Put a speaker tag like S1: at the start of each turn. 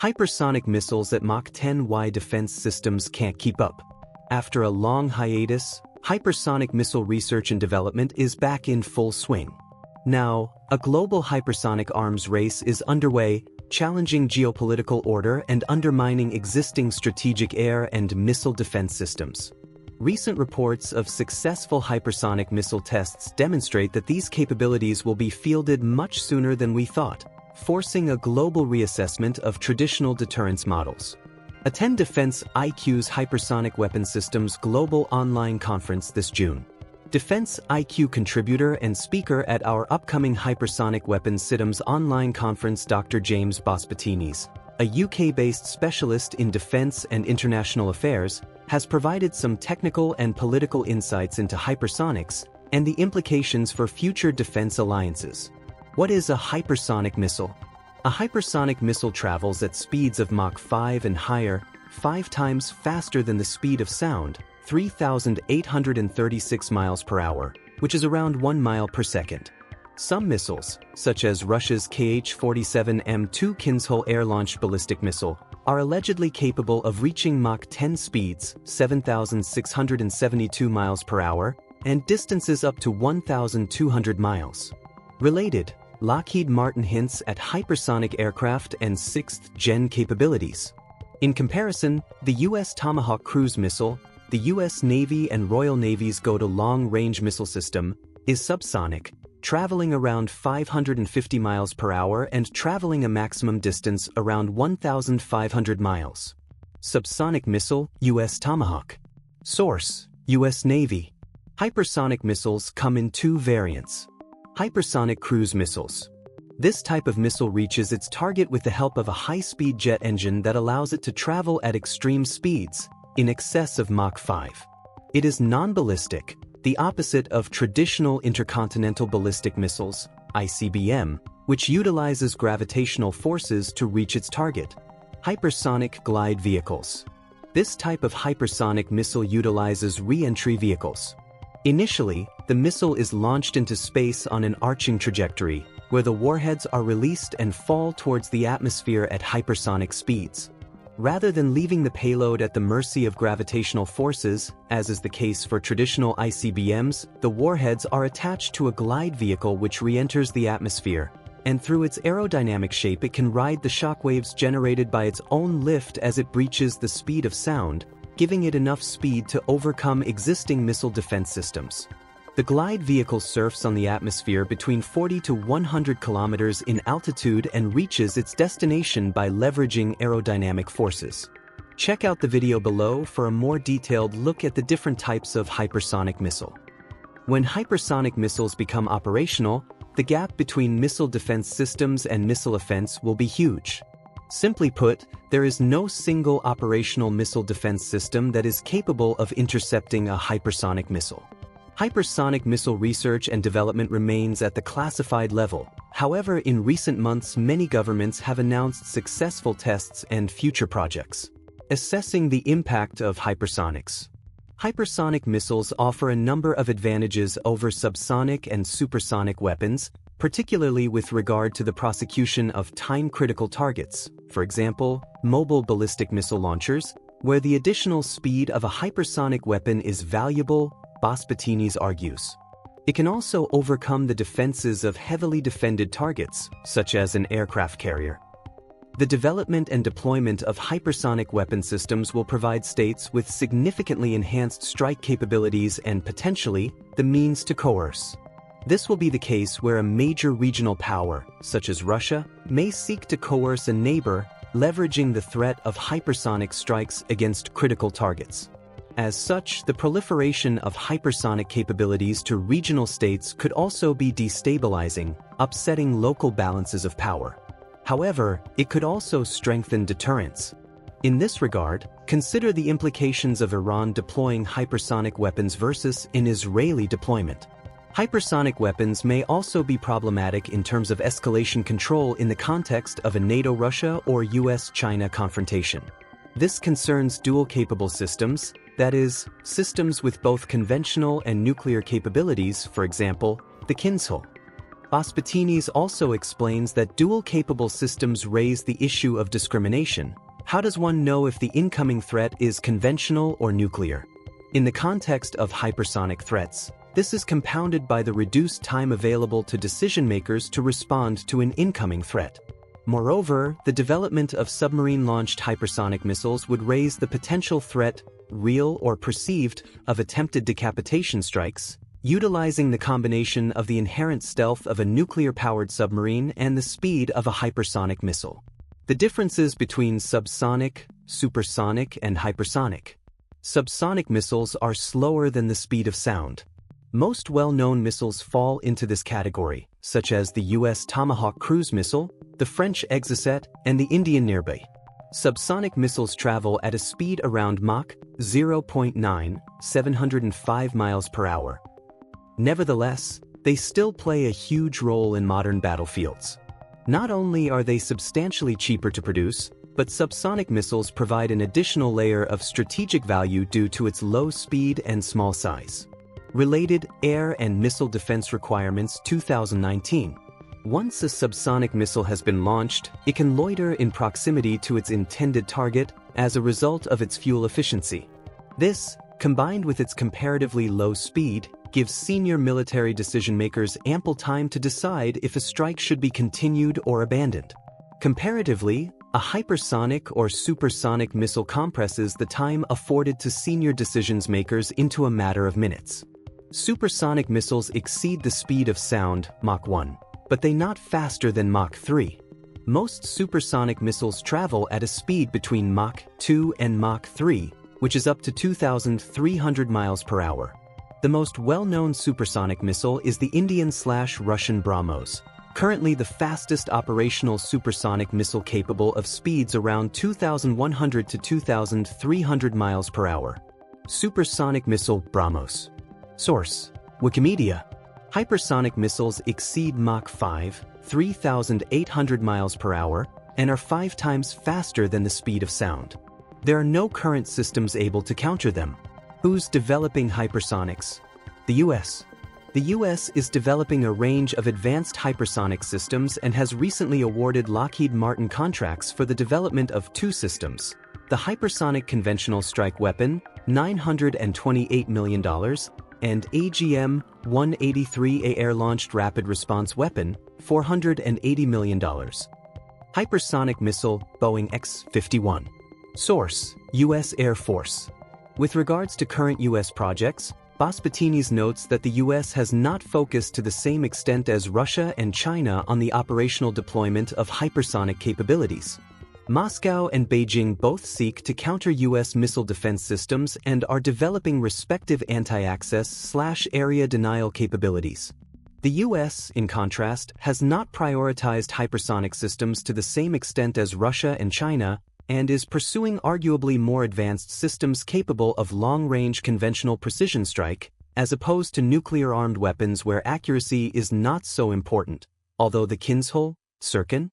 S1: Hypersonic missiles at Mach 10. Why defense systems can't keep up. After a long hiatus, hypersonic missile research and development is back in full swing. Now, a global hypersonic arms race is underway, challenging geopolitical order and undermining existing strategic air and missile defense systems. Recent reports of successful hypersonic missile tests demonstrate that these capabilities will be fielded much sooner than we thought, forcing a global reassessment of traditional deterrence models. Attend Defense IQ's Hypersonic Weapons Systems Global Online Conference this June. Defense IQ contributor and speaker at our upcoming Hypersonic Weapons Systems Online Conference, Dr. James Bospatinis, a UK-based specialist in defense and international affairs, has provided some technical and political insights into hypersonics and the implications for future defense alliances. What is a hypersonic missile? A hypersonic missile travels at speeds of Mach 5 and higher, 5 times faster than the speed of sound, 3,836 miles per hour, which is around 1 mile per second. Some missiles, such as Russia's Kh-47M2 Kinzhal air-launched ballistic missile, are allegedly capable of reaching Mach 10 speeds, 7,672 miles per hour, and distances up to 1,200 miles. Related, Lockheed Martin hints at hypersonic aircraft and 6th-gen capabilities. In comparison, the U.S. Tomahawk cruise missile, the U.S. Navy and Royal Navy's Go-To long-range missile system, is subsonic, traveling around 550 miles per hour and traveling a maximum distance around 1,500 miles. Subsonic missile, U.S. Tomahawk. Source, U.S. Navy. Hypersonic missiles come in 2 variants. Hypersonic cruise missiles. This type of missile reaches its target with the help of a high-speed jet engine that allows it to travel at extreme speeds, in excess of Mach 5. It is non-ballistic, the opposite of traditional intercontinental ballistic missiles, ICBM, which utilizes gravitational forces to reach its target. Hypersonic glide vehicles. This type of hypersonic missile utilizes re-entry vehicles. Initially, the missile is launched into space on an arching trajectory, where the warheads are released and fall towards the atmosphere at hypersonic speeds. Rather than leaving the payload at the mercy of gravitational forces, as is the case for traditional ICBMs, the warheads are attached to a glide vehicle which re-enters the atmosphere, and through its aerodynamic shape it can ride the shockwaves generated by its own lift as it breaches the speed of sound, giving it enough speed to overcome existing missile defense systems. The glide vehicle surfs on the atmosphere between 40 to 100 kilometers in altitude and reaches its destination by leveraging aerodynamic forces. Check out the video below for a more detailed look at the different types of hypersonic missile. When hypersonic missiles become operational, the gap between missile defense systems and missile offense will be huge. Simply put, there is no single operational missile defense system that is capable of intercepting a hypersonic missile. Hypersonic missile research and development remains at the classified level. However, in recent months, many governments have announced successful tests and future projects. Assessing the impact of hypersonics. Hypersonic missiles offer a number of advantages over subsonic and supersonic weapons, particularly with regard to the prosecution of time-critical targets, for example, mobile ballistic missile launchers, where the additional speed of a hypersonic weapon is valuable, Bospatinis argues. It can also overcome the defenses of heavily defended targets, such as an aircraft carrier. The development and deployment of hypersonic weapon systems will provide states with significantly enhanced strike capabilities and potentially the means to coerce. This will be the case where a major regional power, such as Russia, may seek to coerce a neighbor, leveraging the threat of hypersonic strikes against critical targets. As such, the proliferation of hypersonic capabilities to regional states could also be destabilizing, upsetting local balances of power. However, it could also strengthen deterrence. In this regard, consider the implications of Iran deploying hypersonic weapons versus an Israeli deployment. Hypersonic weapons may also be problematic in terms of escalation control in the context of a NATO-Russia or US-China confrontation. This concerns dual-capable systems, that is, systems with both conventional and nuclear capabilities, for example, the Kinzhal. Bospatinis also explains that dual-capable systems raise the issue of discrimination. How does one know if the incoming threat is conventional or nuclear? In the context of hypersonic threats, this is compounded by the reduced time available to decision-makers to respond to an incoming threat. Moreover, the development of submarine-launched hypersonic missiles would raise the potential threat, real or perceived, of attempted decapitation strikes, utilizing the combination of the inherent stealth of a nuclear-powered submarine and the speed of a hypersonic missile. The differences between subsonic, supersonic, and hypersonic. Subsonic missiles are slower than the speed of sound. Most well-known missiles fall into this category, such as the US Tomahawk cruise missile, the French Exocet, and the Indian Nirbhay. Subsonic missiles travel at a speed around Mach 0.9, 705 miles per hour. Nevertheless, they still play a huge role in modern battlefields. Not only are they substantially cheaper to produce, but subsonic missiles provide an additional layer of strategic value due to its low speed and small size. Related Air and Missile Defense Requirements 2019. Once a subsonic missile has been launched, it can loiter in proximity to its intended target as a result of its fuel efficiency. This, combined with its comparatively low speed, gives senior military decision-makers ample time to decide if a strike should be continued or abandoned. Comparatively, a hypersonic or supersonic missile compresses the time afforded to senior decision-makers into a matter of minutes. Supersonic missiles exceed the speed of sound, Mach 1, but they not faster than Mach 3. Most supersonic missiles travel at a speed between Mach 2 and Mach 3, which is up to 2,300 miles per hour. The most well-known supersonic missile is the Indian/Russian BrahMos, currently the fastest operational supersonic missile capable of speeds around 2,100 to 2,300 miles per hour. Supersonic missile BrahMos. Source: Wikimedia. Hypersonic missiles exceed Mach 5, 3,800 miles per hour, and are 5 times faster than the speed of sound. There are no current systems able to counter them. Who's developing hypersonics? The US. The US is developing a range of advanced hypersonic systems and has recently awarded Lockheed Martin contracts for the development of 2 systems: the Hypersonic Conventional Strike Weapon, $928 million, and AGM-183A Air-Launched Rapid Response Weapon, $480 million. Hypersonic Missile, Boeing X-51. Source: US Air Force. With regards to current US projects, Bospatinis notes that the US has not focused to the same extent as Russia and China on the operational deployment of hypersonic capabilities. Moscow and Beijing both seek to counter US missile defense systems and are developing respective anti-access/area denial capabilities. The US, in contrast, has not prioritized hypersonic systems to the same extent as Russia and China, and is pursuing arguably more advanced systems capable of long-range conventional precision strike, as opposed to nuclear-armed weapons where accuracy is not so important, although the Kinzhal, Sirkin,